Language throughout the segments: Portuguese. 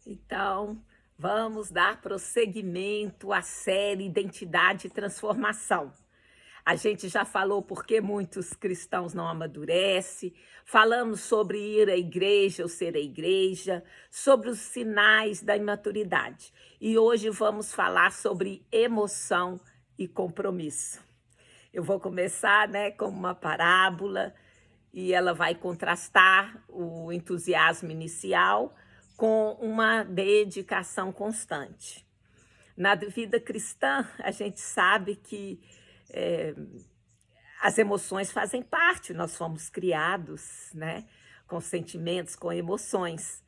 Então, vamos dar prosseguimento à série Identidade e Transformação. A gente já falou por que muitos cristãos não amadurecem, falamos sobre ir à igreja ou ser a igreja, sobre os sinais da imaturidade. E hoje vamos falar sobre emoção e compromisso. Eu vou começar, com uma parábola e ela vai contrastar o entusiasmo inicial com uma dedicação constante. Na vida cristã, a gente sabe que é, as emoções fazem parte, nós fomos criados, com sentimentos, com emoções.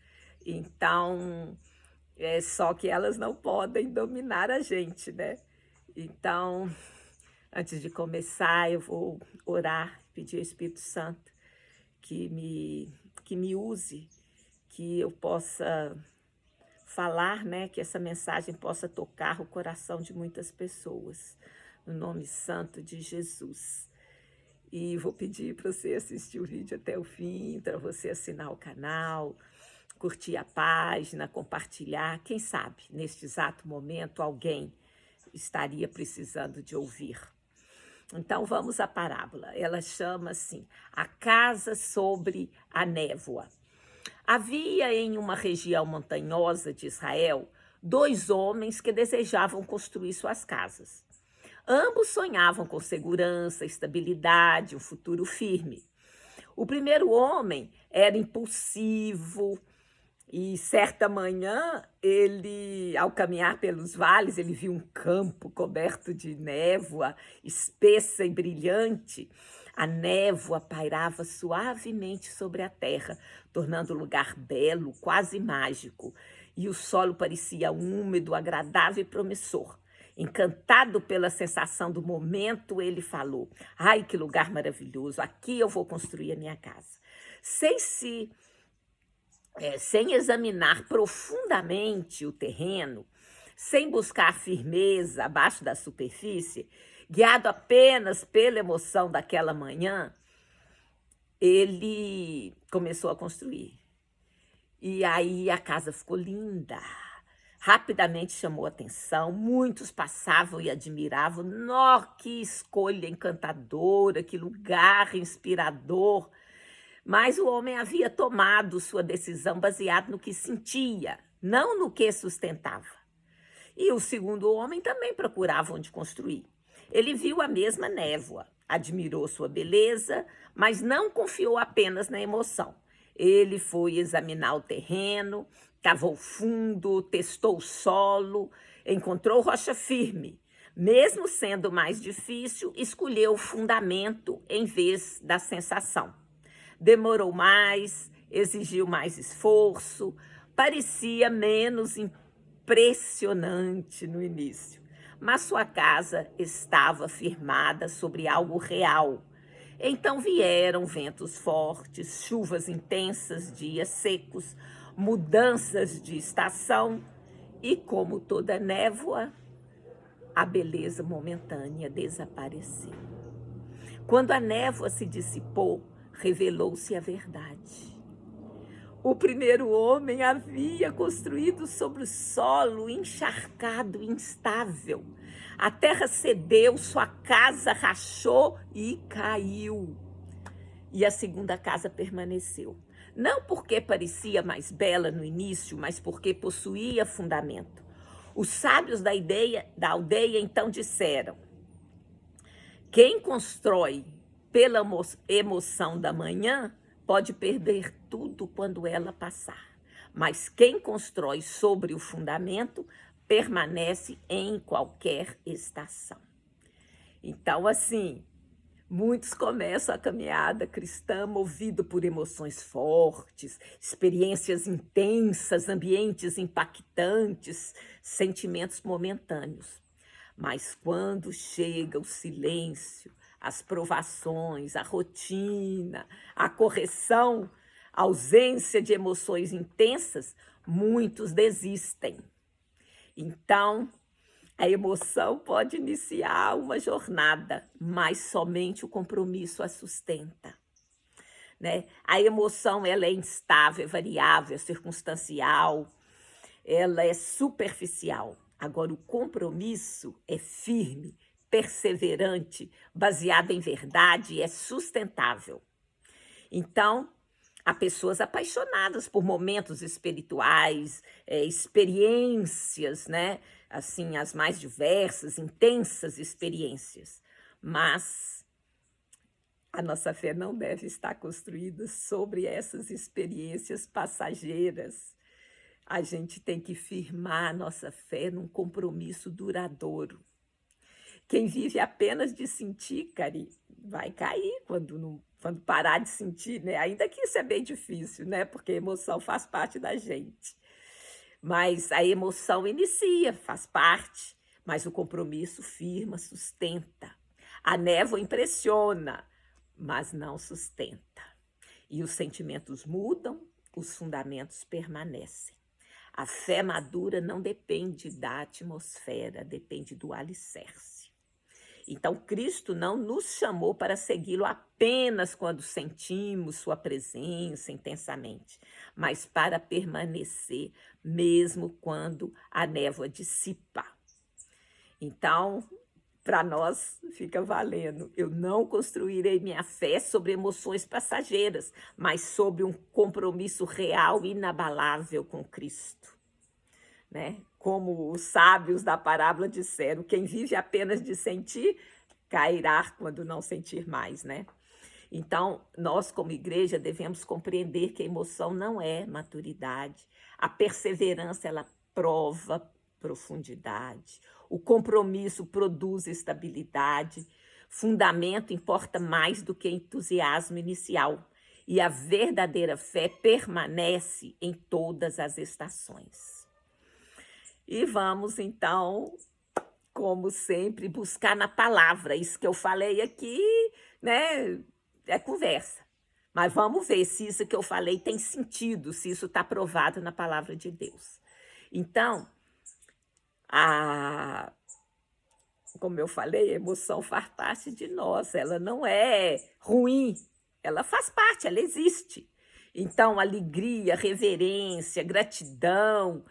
Então, só que elas não podem dominar a gente, né? Então, antes de começar, eu vou orar, pedir ao Espírito Santo que me use, que eu possa falar, que essa mensagem possa tocar o coração de muitas pessoas, no nome santo de Jesus. E vou pedir para você assistir o vídeo até o fim, para você assinar o canal, curtir a página, compartilhar. Quem sabe, neste exato momento, alguém estaria precisando de ouvir. Então, vamos à parábola. Ela chama assim, A Casa sobre a Névoa. Havia em uma região montanhosa de Israel 2 homens que desejavam construir suas casas. Ambos sonhavam com segurança, estabilidade, um futuro firme. O primeiro homem era impulsivo e certa manhã ele, ao caminhar pelos vales, ele viu um campo coberto de névoa espessa e brilhante. A névoa pairava suavemente sobre a terra, tornando o lugar belo, quase mágico. E o solo parecia úmido, agradável e promissor. Encantado pela sensação do momento, ele falou: "Ai, que lugar maravilhoso! Aqui eu vou construir a minha casa." Sem se sem examinar profundamente o terreno, sem buscar firmeza abaixo da superfície, guiado apenas pela emoção daquela manhã, ele começou a construir. E aí a casa ficou linda. Rapidamente chamou atenção, muitos passavam e admiravam. Nó, que escolha encantadora, que lugar inspirador! Mas o homem havia tomado sua decisão baseado no que sentia, não no que sustentava. E o segundo homem também procurava onde construir. Ele viu a mesma névoa, admirou sua beleza, mas não confiou apenas na emoção. Ele foi examinar o terreno, cavou fundo, testou o solo, encontrou rocha firme. Mesmo sendo mais difícil, escolheu o fundamento em vez da sensação. Demorou mais, exigiu mais esforço, parecia menos impressionante no início, mas sua casa estava firmada sobre algo real. Então vieram ventos fortes, chuvas intensas, dias secos, mudanças de estação e, como toda névoa, a beleza momentânea desapareceu. Quando a névoa se dissipou, revelou-se a verdade. O primeiro homem havia construído sobre o solo encharcado e instável. A terra cedeu, sua casa rachou e caiu. E a segunda casa permaneceu. Não porque parecia mais bela no início, mas porque possuía fundamento. Os sábios da aldeia então disseram: quem constrói pela emoção da manhã pode perder tudo quando ela passar. Mas quem constrói sobre o fundamento permanece em qualquer estação. Então, assim, muitos começam a caminhada cristã movido por emoções fortes, experiências intensas, ambientes impactantes, sentimentos momentâneos. Mas quando chega o silêncio, as provações, a rotina, a correção, a ausência de emoções intensas, muitos desistem. Então, a emoção pode iniciar uma jornada, mas somente o compromisso a sustenta. A emoção ela é instável, é variável, é circunstancial. ela é superficial. Agora, o compromisso é firme, perseverante, baseado em verdade e é sustentável. Então, há pessoas apaixonadas por momentos espirituais, experiências, né? Assim, as mais diversas, intensas experiências. Mas a nossa fé não deve estar construída sobre essas experiências passageiras. A gente tem que firmar a nossa fé num compromisso duradouro. Quem vive apenas de sentir, Cari, vai cair quando parar de sentir, né? Ainda que isso é bem difícil, né? Porque a emoção faz parte da gente. Mas a emoção inicia, faz parte, mas o compromisso firma, sustenta. A névoa impressiona, mas não sustenta. E os sentimentos mudam, os fundamentos permanecem. A fé madura não depende da atmosfera, depende do alicerce. Então, Cristo não nos chamou para segui-lo apenas quando sentimos sua presença intensamente, mas para permanecer mesmo quando a névoa dissipa. Então, para nós fica valendo. Eu não construirei minha fé sobre emoções passageiras, mas sobre um compromisso real e inabalável com Cristo. Né? Como os sábios da parábola disseram, quem vive apenas de sentir, cairá quando não sentir mais, né? Então, nós como igreja devemos compreender que a emoção não é maturidade, a perseverança ela prova profundidade, o compromisso produz estabilidade, fundamento importa mais do que entusiasmo inicial, e a verdadeira fé permanece em todas as estações. E vamos, então, como sempre, buscar na palavra. Isso que eu falei aqui, né, é conversa. Mas vamos ver se isso que eu falei tem sentido, se isso está provado na palavra de Deus. Então, como eu falei, a emoção faz parte de nós. Ela não é ruim, ela faz parte, ela existe. Então, alegria, reverência, gratidão,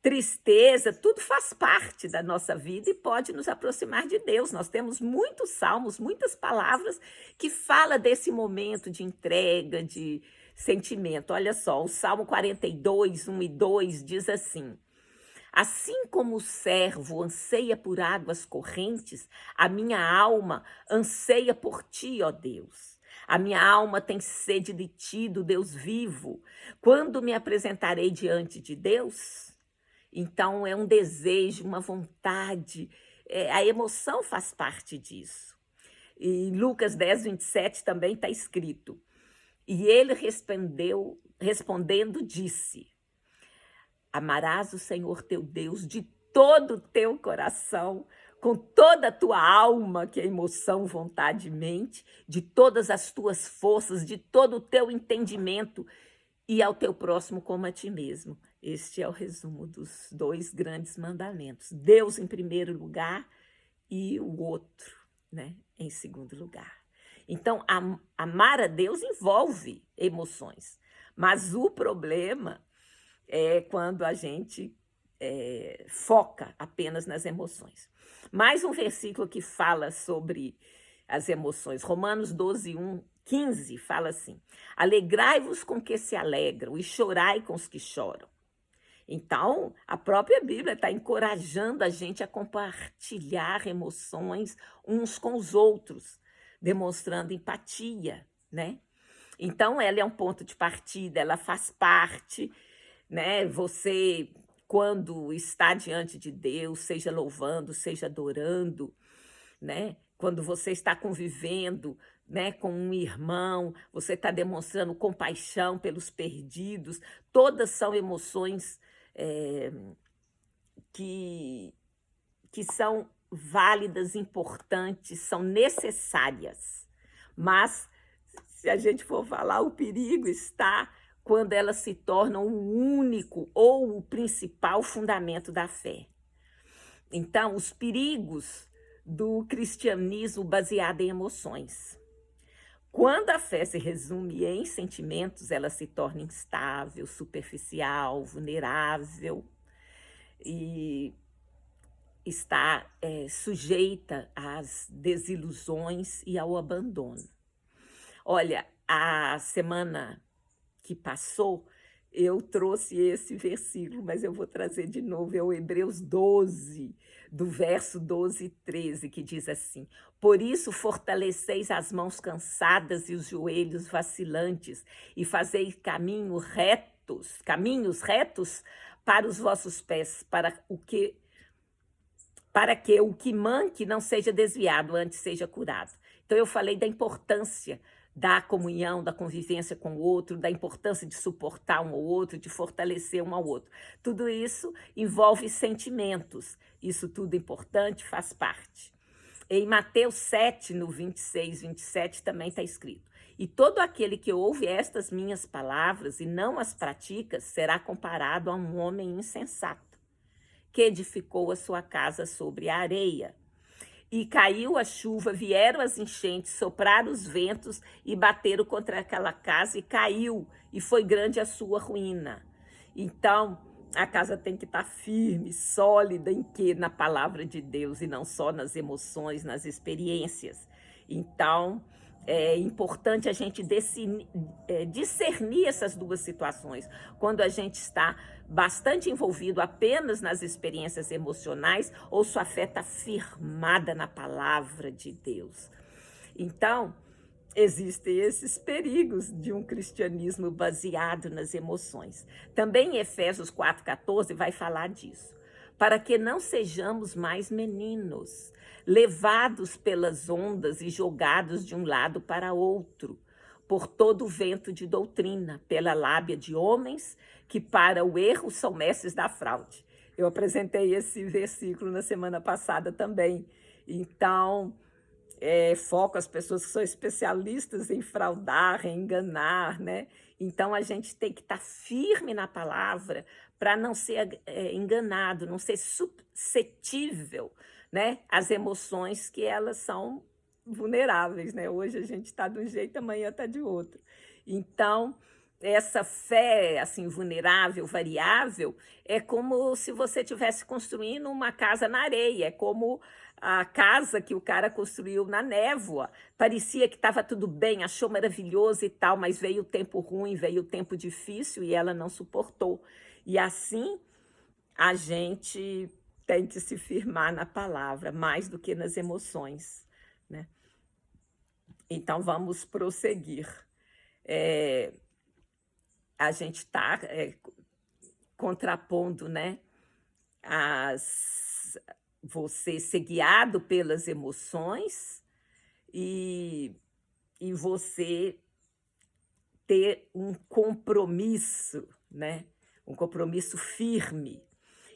tristeza, tudo faz parte da nossa vida e pode nos aproximar de Deus. Nós temos muitos salmos, muitas palavras que falam desse momento de entrega, de sentimento. Olha só, o Salmo 42, 1 e 2 diz assim: assim como o servo anseia por águas correntes, a minha alma anseia por ti, ó Deus. A minha alma tem sede de ti, do Deus vivo. Quando me apresentarei diante de Deus? Então, é um desejo, uma vontade, a emoção faz parte disso. E Lucas 10, 27 também está escrito. E ele respondendo, disse: amarás o Senhor teu Deus de todo o teu coração, com toda a tua alma, que é emoção, vontade e mente, de todas as tuas forças, de todo o teu entendimento, e ao teu próximo como a ti mesmo. Este é o resumo dos dois grandes mandamentos. Deus em primeiro lugar e o outro, né, em segundo lugar. Então, amar a Deus envolve emoções. Mas o problema é quando a gente foca apenas nas emoções. Mais um versículo que fala sobre as emoções. Romanos 12, 15 fala assim: alegrai-vos com que se alegram e chorai com os que choram. Então, a própria Bíblia está encorajando a gente a compartilhar emoções uns com os outros, demonstrando empatia, né? Então, ela é um ponto de partida, ela faz parte, né? Você, quando está diante de Deus, seja louvando, seja adorando, né? Quando você está convivendo, né, com um irmão, você está demonstrando compaixão pelos perdidos, todas são emoções que são válidas, importantes, são necessárias. Mas, se a gente for falar, o perigo está quando elas se tornam o único ou o principal fundamento da fé. Então, os perigos do cristianismo baseado em emoções. Quando a fé se resume em sentimentos, ela se torna instável, superficial, vulnerável. e está sujeita às desilusões e ao abandono. Olha, a semana que passou, eu trouxe esse versículo, mas eu vou trazer de novo, é o Hebreus 12, do verso 12 e 13, que diz assim: Por isso fortaleceis as mãos cansadas e os joelhos vacilantes, e fazei caminhos retos para os vossos pés, para que o que manque não seja desviado, antes seja curado. Então eu falei da importância da comunhão, da convivência com o outro, da importância de suportar um ao outro, de fortalecer um ao outro. Tudo isso envolve sentimentos. Isso tudo importante, faz parte. Em Mateus 7, no 26, 27, também está escrito: E todo aquele que ouve estas minhas palavras e não as pratica, será comparado a um homem insensato, que edificou a sua casa sobre a areia. E caiu a chuva, vieram as enchentes, sopraram os ventos e bateram contra aquela casa e caiu, e foi grande a sua ruína. Então, a casa tem que estar firme, sólida em quê? Na palavra de Deus e não só nas emoções, nas experiências. Então, é importante a gente discernir essas duas situações. Quando a gente está bastante envolvido apenas nas experiências emocionais ou sua fé está firmada na palavra de Deus. Então, existem esses perigos de um cristianismo baseado nas emoções. Também em Efésios 4,14 vai falar disso. Para que não sejamos mais meninos, levados pelas ondas e jogados de um lado para outro, por todo o vento de doutrina, pela lábia de homens que para o erro são mestres da fraude. Eu apresentei esse versículo na semana passada também. Então, foco as pessoas que são especialistas em fraudar, em enganar, né? Então, a gente tem que estar firme na palavra para não ser enganado, não ser suscetível, né, às emoções que elas são vulneráveis, né? Hoje a gente está de um jeito, amanhã está de outro. Então, essa fé assim vulnerável, variável, é como se você estivesse construindo uma casa na areia, é como a casa que o cara construiu na névoa. Parecia que estava tudo bem, achou maravilhoso e tal, mas veio o tempo ruim, veio o tempo difícil e ela não suportou. E assim a gente tem que se firmar na palavra, mais do que nas emoções, né? Então vamos prosseguir. A gente está contrapondo, né, você ser guiado pelas emoções e você ter um compromisso, né, um compromisso firme.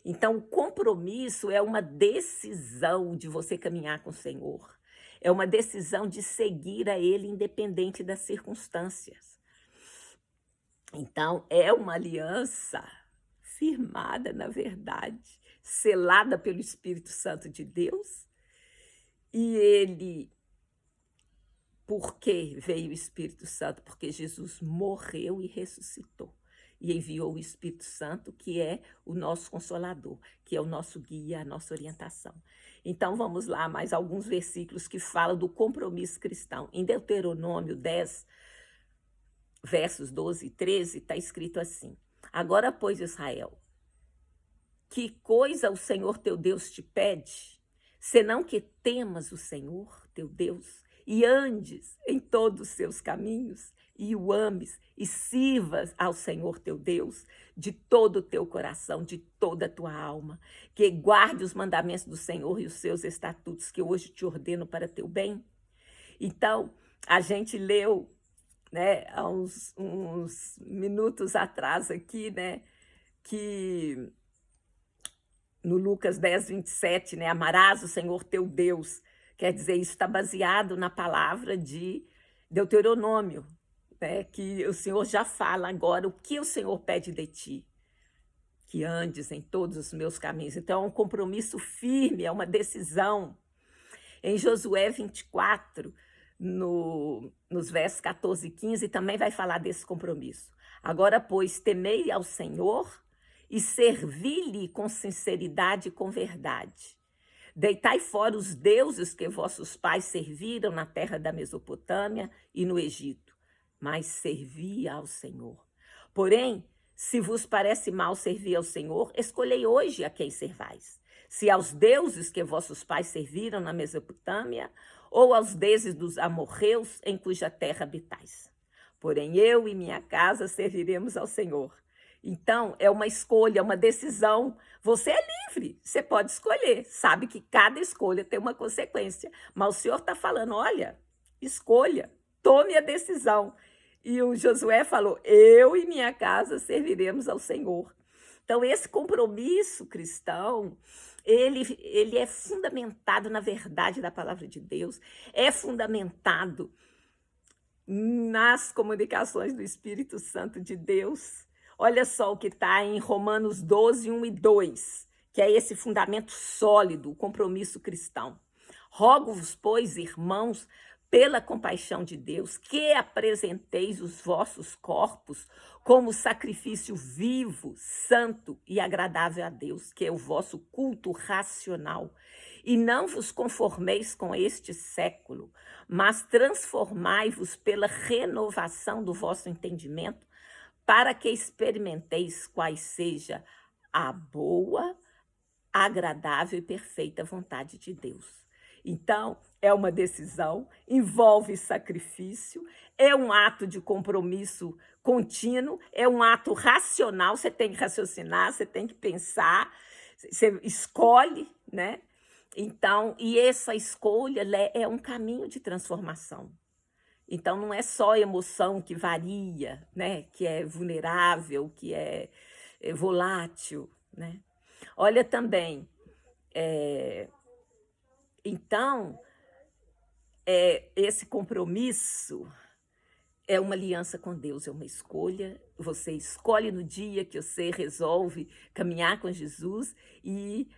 Então, o compromisso é uma decisão de você caminhar com o Senhor, é uma decisão de seguir a Ele independente das circunstâncias. Então, é uma aliança firmada na verdade, selada pelo Espírito Santo de Deus. E ele, por que veio o Espírito Santo? Porque Jesus morreu e ressuscitou. E enviou o Espírito Santo, que é o nosso consolador, que é o nosso guia, a nossa orientação. Então, vamos lá, mais alguns versículos que falam do compromisso cristão. Em Deuteronômio 10, versos 12 e 13, está escrito assim: Agora, pois, Israel, que coisa o Senhor teu Deus te pede, senão que temas o Senhor teu Deus e andes em todos os seus caminhos e o ames e sirvas ao Senhor teu Deus de todo o teu coração, de toda a tua alma, que guarde os mandamentos do Senhor e os seus estatutos que hoje te ordeno para teu bem. Então, a gente leu, né, há uns minutos atrás aqui, né, que no Lucas 10, 27, né, amarás o Senhor teu Deus. Quer dizer, isso está baseado na palavra de Deuteronômio, né, que o Senhor já fala agora o que o Senhor pede de ti. Que andes em todos os meus caminhos. Então, é um compromisso firme, é uma decisão. Em Josué 24, nos versos 14 e 15, também vai falar desse compromisso. Agora, pois, temei ao Senhor e servi-lhe com sinceridade e com verdade. Deitai fora os deuses que vossos pais serviram na terra da Mesopotâmia e no Egito, mas servi ao Senhor. Porém, se vos parece mal servir ao Senhor, escolhei hoje a quem servais. Se aos deuses que vossos pais serviram na Mesopotâmia, ou aos deuses dos amorreus em cuja terra habitais. Porém, eu e minha casa serviremos ao Senhor. Então, é uma escolha, uma decisão. Você é livre, você pode escolher. Sabe que cada escolha tem uma consequência. Mas o Senhor está falando, olha, escolha, tome a decisão. E o Josué falou, eu e minha casa serviremos ao Senhor. Então, esse compromisso cristão, ele é fundamentado na verdade da palavra de Deus, é fundamentado nas comunicações do Espírito Santo de Deus. Olha só o que está em Romanos 12, 1 e 2, que é esse fundamento sólido, o compromisso cristão. Rogo-vos, pois, irmãos, pela compaixão de Deus, que apresenteis os vossos corpos como sacrifício vivo, santo e agradável a Deus, que é o vosso culto racional. E não vos conformeis com este século, mas transformai-vos pela renovação do vosso entendimento, para que experimenteis quais seja a boa, agradável e perfeita vontade de Deus. Então, é uma decisão, envolve sacrifício, é um ato de compromisso contínuo, é um ato racional, você tem que raciocinar, você tem que pensar, você escolhe, né? Então, e essa escolha é um caminho de transformação. Então, não é só emoção que varia, né? Que é vulnerável, que é volátil, né? Olha também, então, esse compromisso é uma aliança com Deus, é uma escolha. Você escolhe no dia que você resolve caminhar com Jesus e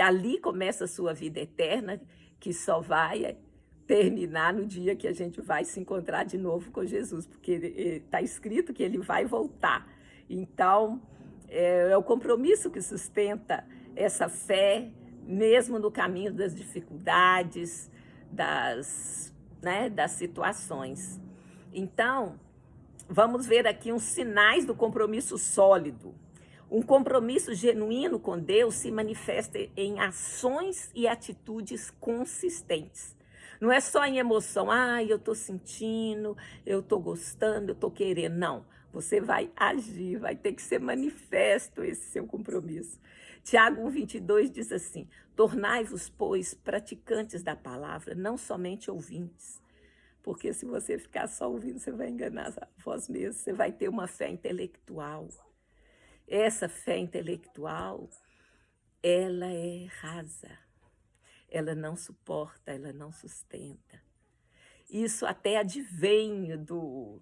ali começa a sua vida eterna, que só vai terminar no dia que a gente vai se encontrar de novo com Jesus, porque está escrito que ele vai voltar. Então, é o compromisso que sustenta essa fé, mesmo no caminho das dificuldades, das situações. Então, vamos ver aqui uns sinais do compromisso sólido. Um compromisso genuíno com Deus se manifesta em ações e atitudes consistentes. Não é só em emoção, eu estou sentindo, eu estou gostando, eu estou querendo. Não, você vai agir, vai ter que ser manifesto esse seu compromisso. Tiago 1,22 diz assim, tornai-vos, pois, praticantes da palavra, não somente ouvintes. Porque se você ficar só ouvindo, você vai enganar a vós mesmos, você vai ter uma fé intelectual. Essa fé intelectual, ela é rasa. Ela não suporta, ela não sustenta. Isso até advém do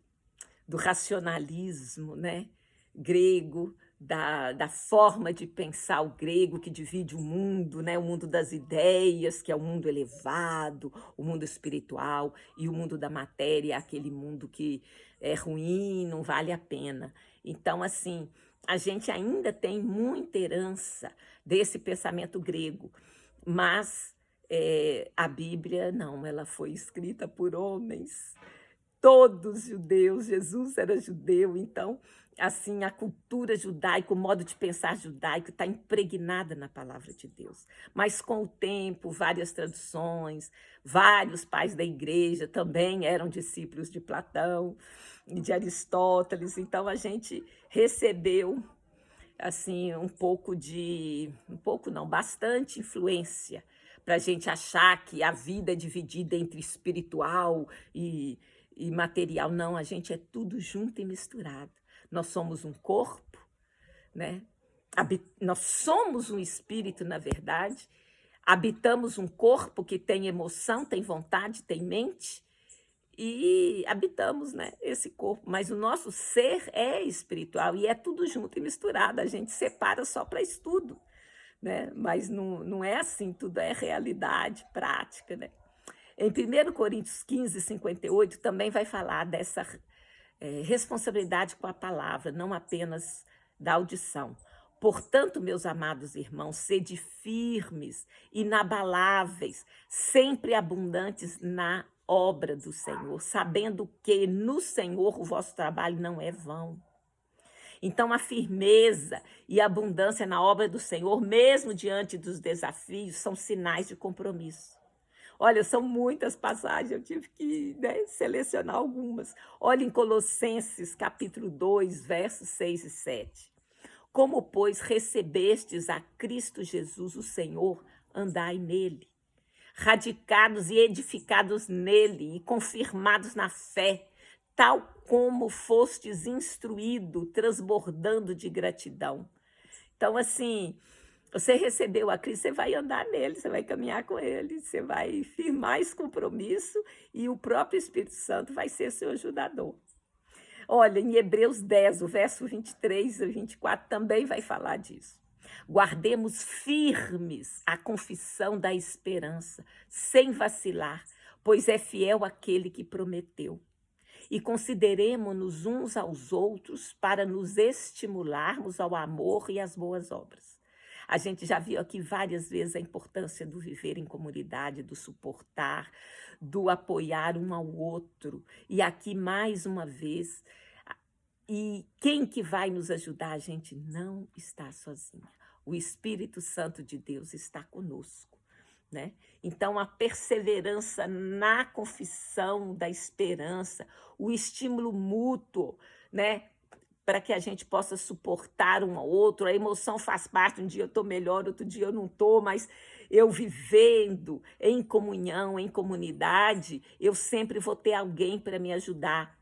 racionalismo, né? Grego, da forma de pensar o grego que divide o mundo, né? O mundo das ideias, que é o mundo elevado, o mundo espiritual, e o mundo da matéria, aquele mundo que é ruim, não vale a pena. Então, assim, a gente ainda tem muita herança desse pensamento grego, mas a Bíblia não, ela foi escrita por homens, todos judeus, Jesus era judeu, então, assim, a cultura judaica, o modo de pensar judaico está impregnada na palavra de Deus. Mas com o tempo, várias traduções, vários pais da igreja também eram discípulos de Platão e de Aristóteles, então a gente recebeu assim, bastante influência para a gente achar que a vida é dividida entre espiritual e material. Não, a gente é tudo junto e misturado. Nós somos um corpo, né? Nós somos um espírito, na verdade. Habitamos um corpo que tem emoção, tem vontade, tem mente, e habitamos, né, esse corpo, mas o nosso ser é espiritual e é tudo junto e misturado, a gente separa só para estudo, né? Mas não é assim, tudo é realidade, prática, né? Em 1 Coríntios 15, 58, também vai falar dessa responsabilidade com a palavra, não apenas da audição. Portanto, meus amados irmãos, sede firmes, inabaláveis, sempre abundantes na obra do Senhor, sabendo que no Senhor o vosso trabalho não é vão. Então, a firmeza e a abundância na obra do Senhor, mesmo diante dos desafios, são sinais de compromisso. Olha, são muitas passagens, eu tive que, né, selecionar algumas. Olha em Colossenses, capítulo 2, versos 6 e 7. Como, pois, recebestes a Cristo Jesus, o Senhor, andai nele, radicados e edificados nele e confirmados na fé, tal como fostes instruído, transbordando de gratidão. Então, assim, você recebeu a Cristo, você vai andar nele, você vai caminhar com ele, você vai firmar esse compromisso e o próprio Espírito Santo vai ser seu ajudador. Olha, em Hebreus 10, o verso 23 e 24 também vai falar disso. Guardemos firmes a confissão da esperança, sem vacilar, pois é fiel aquele que prometeu. E consideremo-nos uns aos outros para nos estimularmos ao amor e às boas obras. A gente já viu aqui várias vezes a importância do viver em comunidade, do suportar, do apoiar um ao outro. E aqui, mais uma vez, e quem que vai nos ajudar? A gente não está sozinha. O Espírito Santo de Deus está conosco, né? Então, a perseverança na confissão da esperança, o estímulo mútuo, né? Para que a gente possa suportar um ao outro. A emoção faz parte, um dia eu estou melhor, outro dia eu não estou, mas eu vivendo em comunhão, em comunidade, eu sempre vou ter alguém para me ajudar,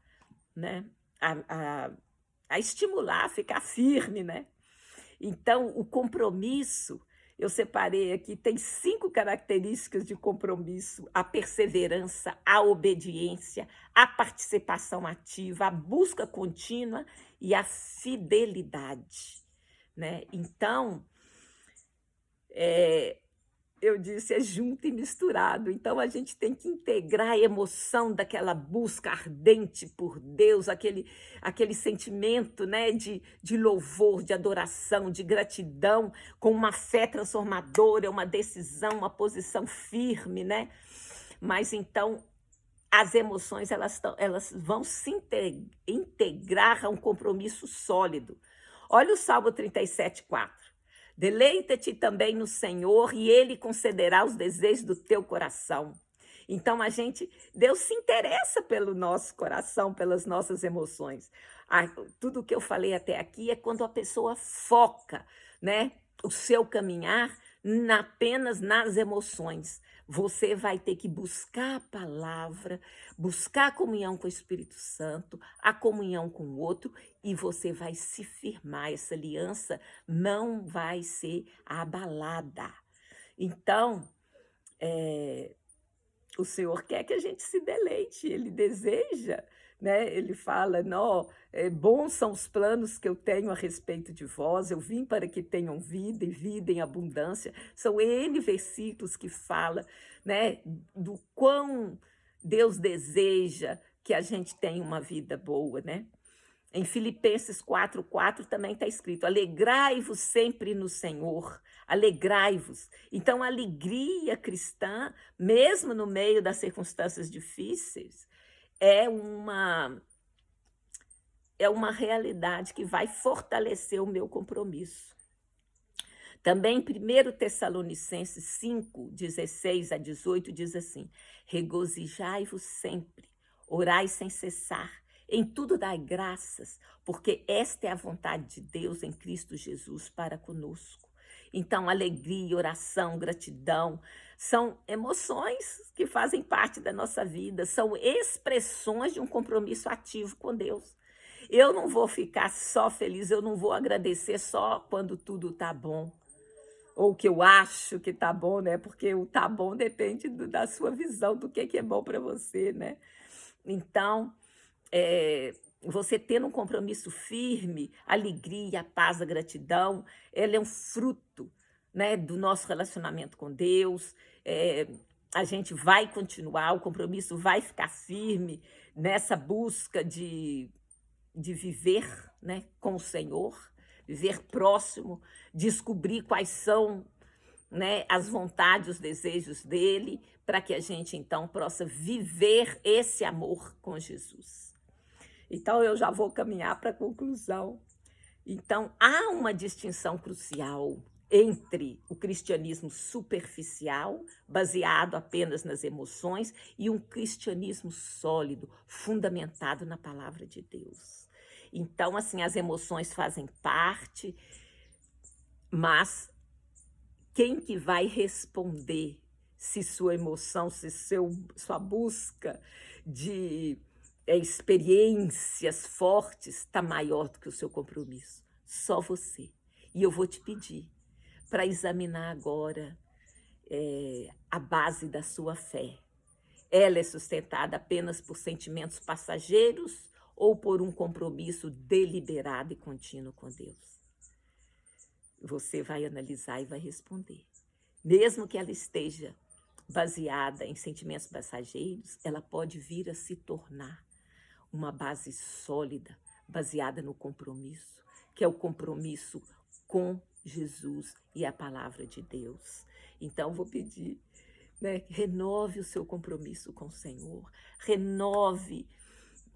né? A estimular, a ficar firme, né? Então, o compromisso, eu separei aqui, tem 5 características de compromisso: a perseverança, a obediência, a participação ativa, a busca contínua e a fidelidade, né? Então, eu disse, é junto e misturado. Então, a gente tem que integrar a emoção daquela busca ardente por Deus, aquele sentimento, né, de louvor, de adoração, de gratidão, com uma fé transformadora, uma decisão, uma posição firme, né? Mas, então, as emoções elas vão se integrar a um compromisso sólido. Olha o Salmo 37:4. Deleita-te também no Senhor e Ele concederá os desejos do teu coração. Então, Deus se interessa pelo nosso coração, pelas nossas emoções. Tudo que eu falei até aqui é quando a pessoa foca, né, o seu caminhar apenas nas emoções. Você vai ter que buscar a palavra, buscar a comunhão com o Espírito Santo, a comunhão com o outro, e você vai se firmar. Essa aliança não vai ser abalada. Então, o Senhor quer que a gente se deleite, Ele deseja, né? Ele fala, não, bons são os planos que eu tenho a respeito de vós, eu vim para que tenham vida e vida em abundância. São N versículos que fala, né, do quão Deus deseja que a gente tenha uma vida boa, né? Em Filipenses 4:4 também está escrito, alegrai-vos sempre no Senhor, alegrai-vos. Então, a alegria cristã, mesmo no meio das circunstâncias difíceis, é uma realidade que vai fortalecer o meu compromisso. Também em 1 Tessalonicenses 5:16-18 diz assim, regozijai-vos sempre, orai sem cessar, em tudo dai graças, porque esta é a vontade de Deus em Cristo Jesus para conosco. Então, alegria, oração, gratidão, são emoções que fazem parte da nossa vida, são expressões de um compromisso ativo com Deus. Eu não vou ficar só feliz, eu não vou agradecer só quando tudo está bom, ou que eu acho que está bom, né? Porque o tá bom depende da sua visão do que é bom para você, né? Então, você tendo um compromisso firme, a alegria, a paz, a gratidão, ela é um fruto, né, do nosso relacionamento com Deus. A gente vai continuar, o compromisso vai ficar firme nessa busca de viver, né, com o Senhor, viver próximo, descobrir quais são, né, as vontades, os desejos dele, para que a gente então possa viver esse amor com Jesus. Então eu já vou caminhar para a conclusão. Então há uma distinção crucial entre o cristianismo superficial, baseado apenas nas emoções, e um cristianismo sólido, fundamentado na palavra de Deus. Então, assim, as emoções fazem parte, mas quem que vai responder se sua emoção, se sua busca de experiências fortes está maior do que o seu compromisso? Só você. E eu vou te pedir para examinar agora a base da sua fé. Ela é sustentada apenas por sentimentos passageiros ou por um compromisso deliberado e contínuo com Deus? Você vai analisar e vai responder. Mesmo que ela esteja baseada em sentimentos passageiros, ela pode vir a se tornar uma base sólida, baseada no compromisso, que é o compromisso com Jesus e a palavra de Deus. Então, vou pedir, né, renove o seu compromisso com o Senhor, renove,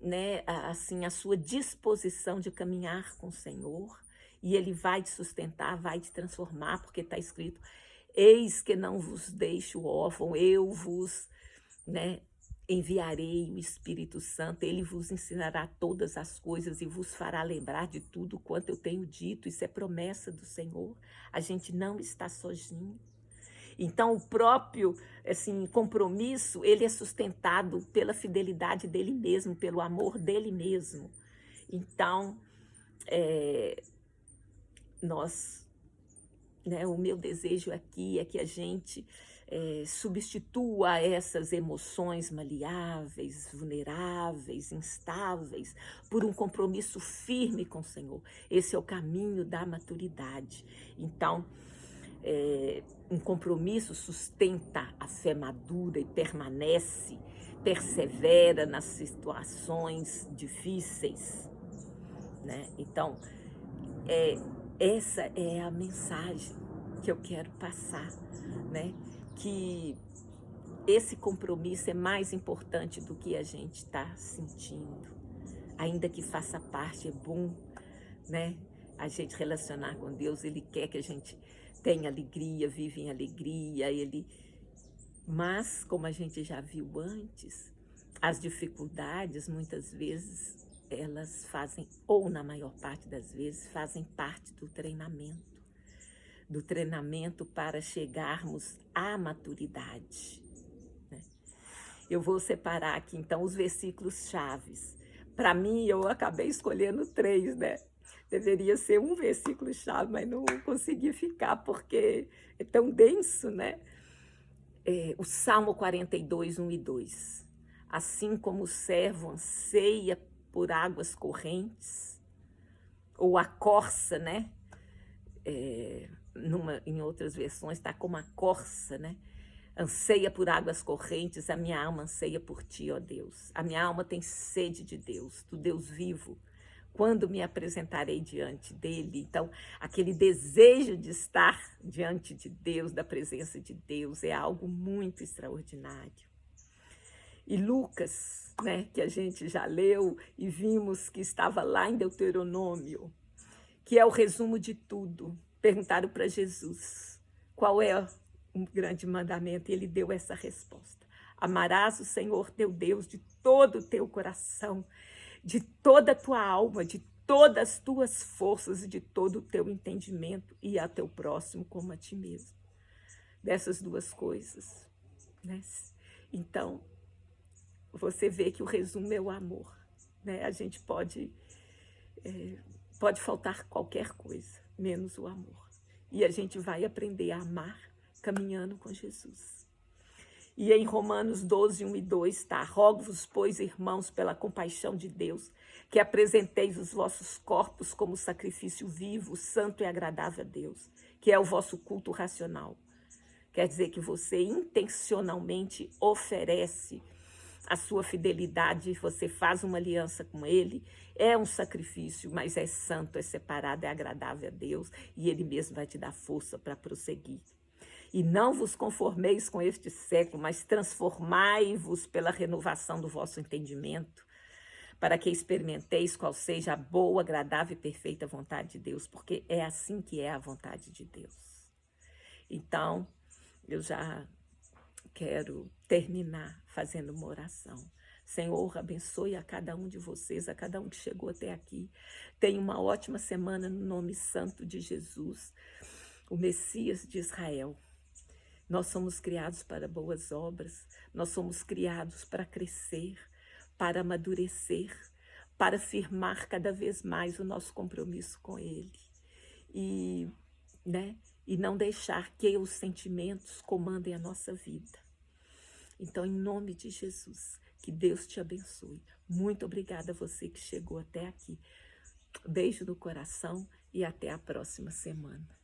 né, assim, a sua disposição de caminhar com o Senhor, e Ele vai te sustentar, vai te transformar, porque está escrito: eis que não vos deixo órfão, eu vos, né, enviarei o Espírito Santo, ele vos ensinará todas as coisas e vos fará lembrar de tudo quanto eu tenho dito. Isso é promessa do Senhor. A gente não está sozinho. Então, o próprio, assim, compromisso, ele é sustentado pela fidelidade dele mesmo, pelo amor dele mesmo. Então, né, o meu desejo aqui é que a gente substitua essas emoções maleáveis, vulneráveis, instáveis, por um compromisso firme com o Senhor. Esse é o caminho da maturidade. Então, um compromisso sustenta a fé madura e permanece, persevera nas situações difíceis, né? Então, essa é a mensagem que eu quero passar, né? Que esse compromisso é mais importante do que a gente está sentindo. Ainda que faça parte, é bom, né, a gente relacionar com Deus. Ele quer que a gente tenha alegria, vive em alegria. Mas, como a gente já viu antes, as dificuldades, muitas vezes, elas fazem, ou na maior parte das vezes, fazem parte do treinamento para chegarmos à maturidade, né? Eu vou separar aqui, então, os versículos chaves. Para mim, eu acabei escolhendo 3, né? Deveria ser um versículo chave, mas não consegui ficar, porque é tão denso, né? O Salmo 42, 1 e 2. Assim como o servo anseia por águas correntes, ou a corça, né? Em outras versões está como a corça, né? Anseia por águas correntes, a minha alma anseia por ti, ó Deus. A minha alma tem sede de Deus, do Deus vivo. Quando me apresentarei diante dele? Então, aquele desejo de estar diante de Deus, da presença de Deus, é algo muito extraordinário. E Lucas, né, que a gente já leu e vimos que estava lá em Deuteronômio, que é o resumo de tudo. Perguntaram para Jesus qual é o grande mandamento, e ele deu essa resposta: amarás o Senhor teu Deus de todo o teu coração, de toda a tua alma, de todas as tuas forças e de todo o teu entendimento, e a teu próximo como a ti mesmo. Dessas duas coisas, né? Então, você vê que o resumo é o amor, né? A gente pode faltar qualquer coisa, menos o amor. E a gente vai aprender a amar caminhando com Jesus. E em Romanos 12, 1 e 2 está: rogo-vos, pois, irmãos, pela compaixão de Deus, que apresenteis os vossos corpos como sacrifício vivo, santo e agradável a Deus, que é o vosso culto racional. Quer dizer que você intencionalmente oferece a sua fidelidade, você faz uma aliança com Ele, é um sacrifício, mas é santo, é separado, é agradável a Deus, e Ele mesmo vai te dar força para prosseguir. E não vos conformeis com este século, mas transformai-vos pela renovação do vosso entendimento, para que experimenteis qual seja a boa, agradável e perfeita vontade de Deus, porque é assim que é a vontade de Deus. Então, eu já quero terminar fazendo uma oração. Senhor, abençoe a cada um de vocês, a cada um que chegou até aqui. Tenha uma ótima semana no nome santo de Jesus, o Messias de Israel. Nós somos criados para boas obras, nós somos criados para crescer, para amadurecer, para firmar cada vez mais o nosso compromisso com Ele. E não deixar que os sentimentos comandem a nossa vida. Então, em nome de Jesus, que Deus te abençoe. Muito obrigada a você que chegou até aqui. Beijo no coração e até a próxima semana.